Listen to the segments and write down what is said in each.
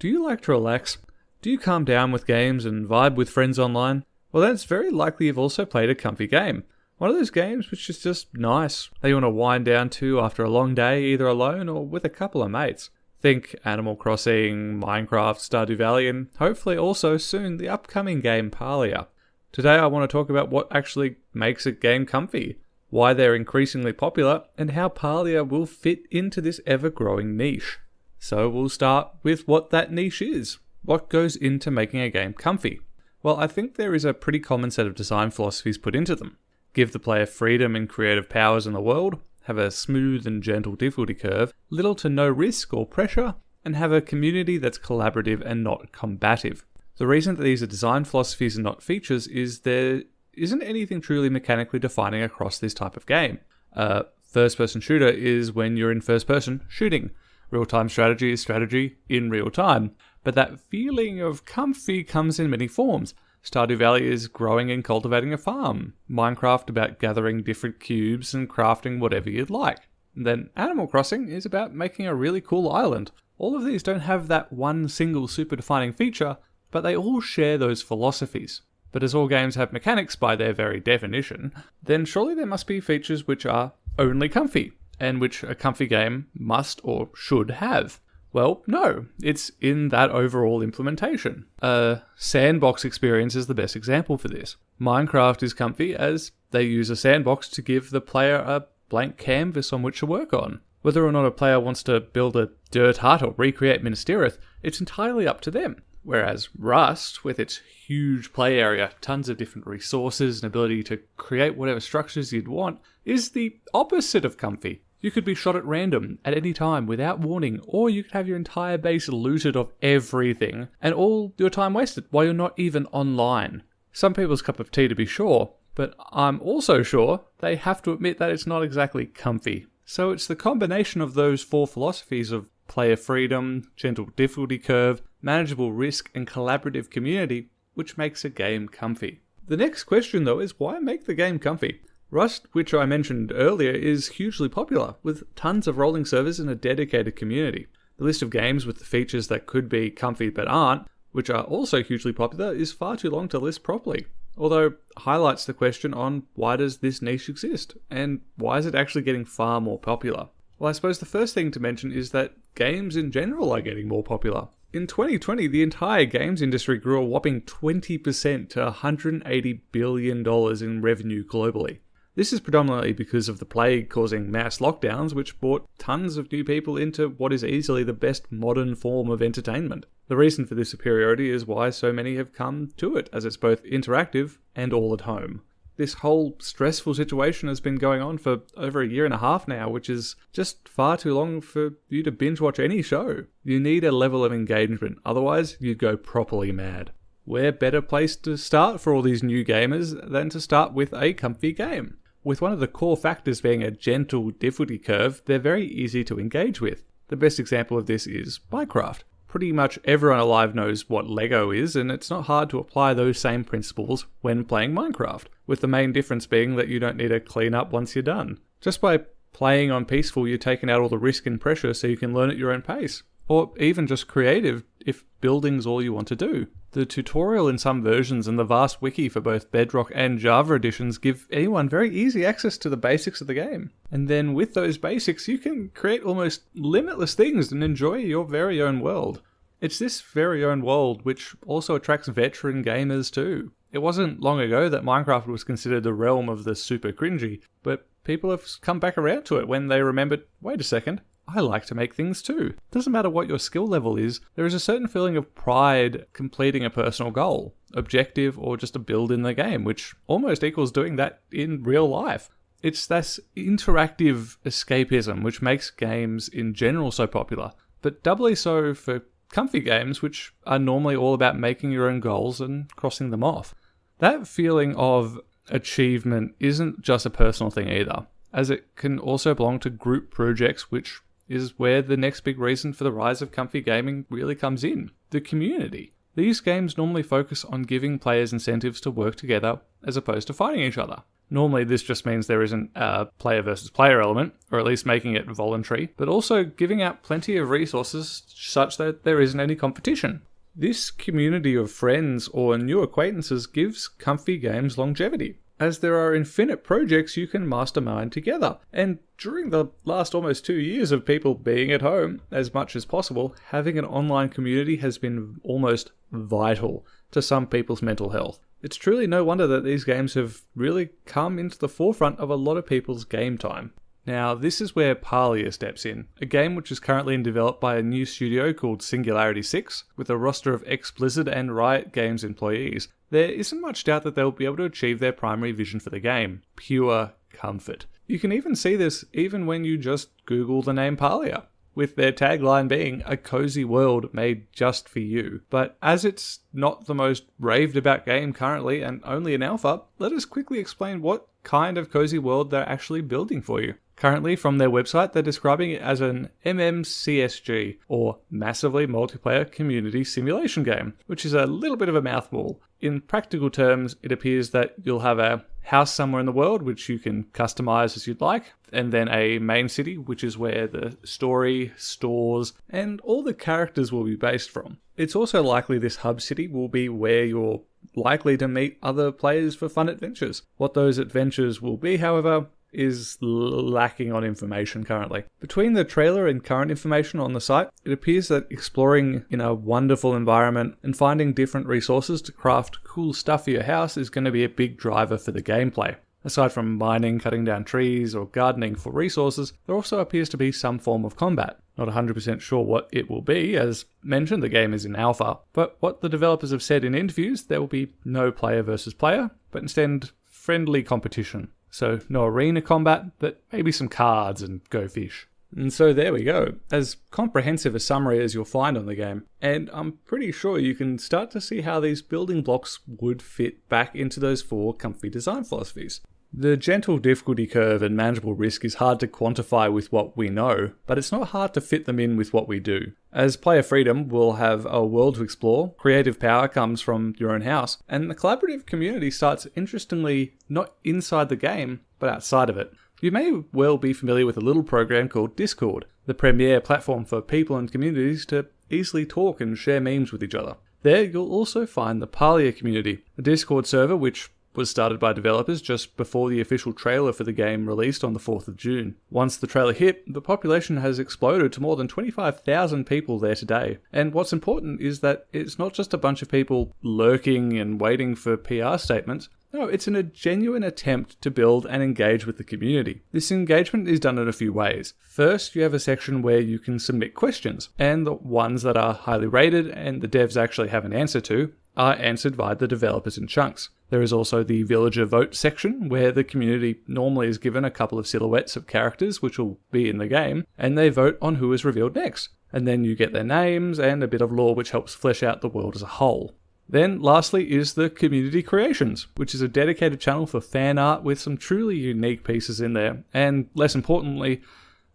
Do you like to relax? Do you calm down with games and vibe with friends online? Well, then it's very likely you've also played a comfy game. One of those games which is just nice, that you want to wind down to after a long day, either alone or with a couple of mates. Think Animal Crossing, Minecraft, Stardew Valley, and hopefully also soon the upcoming game Palia. Today I want to talk about what actually makes a game comfy, why they're increasingly popular, and how Palia will fit into this ever-growing niche. So we'll start with what that niche is. What goes into making a game comfy? Well, I think there is a pretty common set of design philosophies put into them. Give the player freedom and creative powers in the world, have a smooth and gentle difficulty curve, little to no risk or pressure, and have a community that's collaborative and not combative. The reason that these are design philosophies and not features is there isn't anything truly mechanically defining across this type of game. First-person shooter is when you're in first-person shooting. Real-time strategy is strategy in real time. But that feeling of comfy comes in many forms. Stardew Valley is growing and cultivating a farm. Minecraft about gathering different cubes and crafting whatever you'd like. And then Animal Crossing is about making a really cool island. All of these don't have that one single super defining feature, but they all share those philosophies. But as all games have mechanics by their very definition, then surely there must be features which are only comfy, and which a comfy game must or should have. Well, no, it's in that overall implementation. A sandbox experience is the best example for this. Minecraft is comfy as they use a sandbox to give the player a blank canvas on which to work on. Whether or not a player wants to build a dirt hut or recreate Minas Tirith, it's entirely up to them. Whereas Rust, with its huge play area, tons of different resources and ability to create whatever structures you'd want, is the opposite of comfy. You could be shot at random at any time without warning, or you could have your entire base looted of everything, and all your time wasted while you're not even online. Some people's cup of tea to be sure, but I'm also sure they have to admit that it's not exactly comfy. So it's the combination of those four philosophies of player freedom, gentle difficulty curve, manageable risk, and collaborative community which makes a game comfy. The next question though is why make the game comfy? Rust, which I mentioned earlier, is hugely popular, with tons of rolling servers and a dedicated community. The list of games with the features that could be comfy but aren't, which are also hugely popular, is far too long to list properly. Although, highlights the question on why does this niche exist, and why is it actually getting far more popular? Well, I suppose the first thing to mention is that games in general are getting more popular. In 2020, the entire games industry grew a whopping 20% to $180 billion in revenue globally. This is predominantly because of the plague causing mass lockdowns, which brought tons of new people into what is easily the best modern form of entertainment. The reason for this superiority is why so many have come to it, as it's both interactive and all at home. This whole stressful situation has been going on for over a year and a half now, which is just far too long for you to binge watch any show. You need a level of engagement, otherwise you'd go properly mad. Where better place to start for all these new gamers than to start with a comfy game? With one of the core factors being a gentle difficulty curve, they're very easy to engage with. The best example of this is Minecraft. Pretty much everyone alive knows what Lego is, and it's not hard to apply those same principles when playing Minecraft, with the main difference being that you don't need to clean up once you're done. Just by playing on peaceful, you're taking out all the risk and pressure so you can learn at your own pace. Or even just creative if building's all you want to do. The tutorial in some versions and the vast wiki for both Bedrock and Java editions give anyone very easy access to the basics of the game. And then with those basics, you can create almost limitless things and enjoy your very own world. It's this very own world which also attracts veteran gamers too. It wasn't long ago that Minecraft was considered the realm of the super cringy, but people have come back around to it when they remembered, wait a second, I like to make things too. Doesn't matter what your skill level is, there is a certain feeling of pride completing a personal goal, objective, or just a build in the game, which almost equals doing that in real life. It's this interactive escapism which makes games in general so popular, but doubly so for comfy games which are normally all about making your own goals and crossing them off. That feeling of achievement isn't just a personal thing either, as it can also belong to group projects, which is where the next big reason for the rise of comfy gaming really comes in, the community. These games normally focus on giving players incentives to work together as opposed to fighting each other. Normally this just means there isn't a player versus player element, or at least making it voluntary, but also giving out plenty of resources such that there isn't any competition. This community of friends or new acquaintances gives Comfy Games longevity, as there are infinite projects you can mastermind together. And during the last almost 2 years of people being at home as much as possible, having an online community has been almost vital to some people's mental health. It's truly no wonder that these games have really come into the forefront of a lot of people's game time. Now, this is where Palia steps in, a game which is currently developed by a new studio called Singularity 6, with a roster of ex-Blizzard and Riot Games employees. There isn't much doubt that they'll be able to achieve their primary vision for the game: pure comfort. You can even see this even when you just Google the name Palia, with their tagline being a cozy world made just for you. But as it's not the most raved about game currently and only in alpha, let us quickly explain what kind of cozy world they're actually building for you. Currently, from their website, they're describing it as an MMCSG, or Massively Multiplayer Community Simulation Game, which is a little bit of a mouthful. In practical terms, it appears that you'll have a house somewhere in the world, which you can customize as you'd like, and then a main city, which is where the story, stores, and all the characters will be based from. It's also likely this hub city will be where you're likely to meet other players for fun adventures. What those adventures will be, however, is lacking on information currently. Between the trailer and current information on the site, it appears that exploring in a wonderful environment and finding different resources to craft cool stuff for your house is going to be a big driver for the gameplay. Aside from mining, cutting down trees, or gardening for resources, there also appears to be some form of combat. Not 100% sure what it will be, as mentioned the game is in alpha, but what the developers have said in interviews, there will be no player versus player, but instead friendly competition. So no arena combat, but maybe some cards and go fish. And so there we go, as comprehensive a summary as you'll find on the game. And I'm pretty sure you can start to see how these building blocks would fit back into those 4 comfy design philosophies. The gentle difficulty curve and manageable risk is hard to quantify with what we know, but it's not hard to fit them in with what we do. As player freedom, we'll have a world to explore, creative power comes from your own house, and the collaborative community starts interestingly not inside the game, but outside of it. You may well be familiar with a little program called Discord, the premier platform for people and communities to easily talk and share memes with each other. There you'll also find the Palia community, a Discord server which was started by developers just before the official trailer for the game released on the 4th of June. Once the trailer hit, the population has exploded to more than 25,000 people there today. And what's important is that it's not just a bunch of people lurking and waiting for PR statements. No, it's a genuine attempt to build and engage with the community. This engagement is done in a few ways. First, you have a section where you can submit questions, and the ones that are highly rated and the devs actually have an answer to are answered by the developers in chunks. There is also the villager vote section, where the community normally is given a couple of silhouettes of characters which will be in the game, and they vote on who is revealed next. And then you get their names and a bit of lore which helps flesh out the world as a whole. Then lastly is the Community Creations, which is a dedicated channel for fan art with some truly unique pieces in there, and less importantly,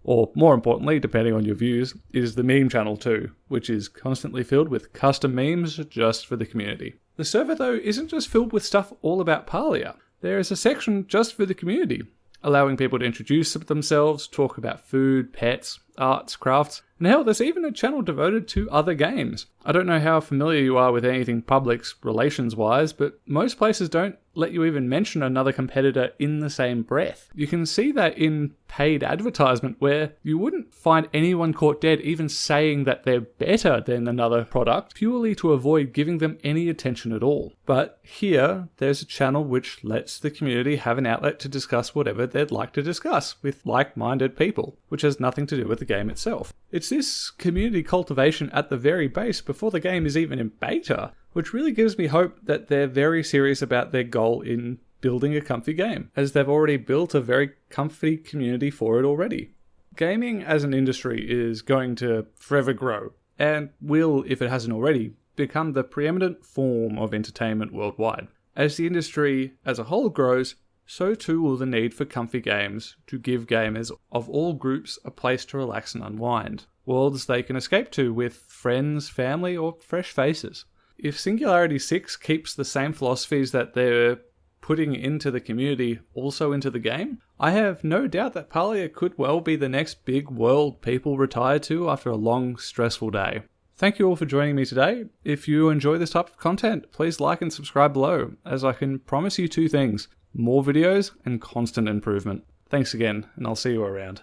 or more importantly, depending on your views, is the meme channel too, which is constantly filled with custom memes just for the community. The server though isn't just filled with stuff all about Palia. There is a section just for the community, allowing people to introduce themselves, talk about food, pets, arts, crafts, and hell, there's even a channel devoted to other games. I don't know how familiar you are with anything Publix relations-wise, but most places don't let you even mention another competitor in the same breath. You can see that in paid advertisement, where you wouldn't find anyone caught dead even saying that they're better than another product, purely to avoid giving them any attention at all. But here, there's a channel which lets the community have an outlet to discuss whatever they'd like to discuss with like-minded people, which has nothing to do with the game itself. It's this community cultivation at the very base before the game is even in beta, which really gives me hope that they're very serious about their goal in building a comfy game, as they've already built a very comfy community for it already. Gaming as an industry is going to forever grow, and will, if it hasn't already, become the preeminent form of entertainment worldwide. As the industry as a whole grows, so too will the need for comfy games to give gamers of all groups a place to relax and unwind. Worlds they can escape to with friends, family, or fresh faces. If Singularity 6 keeps the same philosophies that they're putting into the community also into the game, I have no doubt that Palia could well be the next big world people retire to after a long, stressful day. Thank you all for joining me today. If you enjoy this type of content, please like and subscribe below, as I can promise you two things: more videos and constant improvement. Thanks again, and I'll see you around.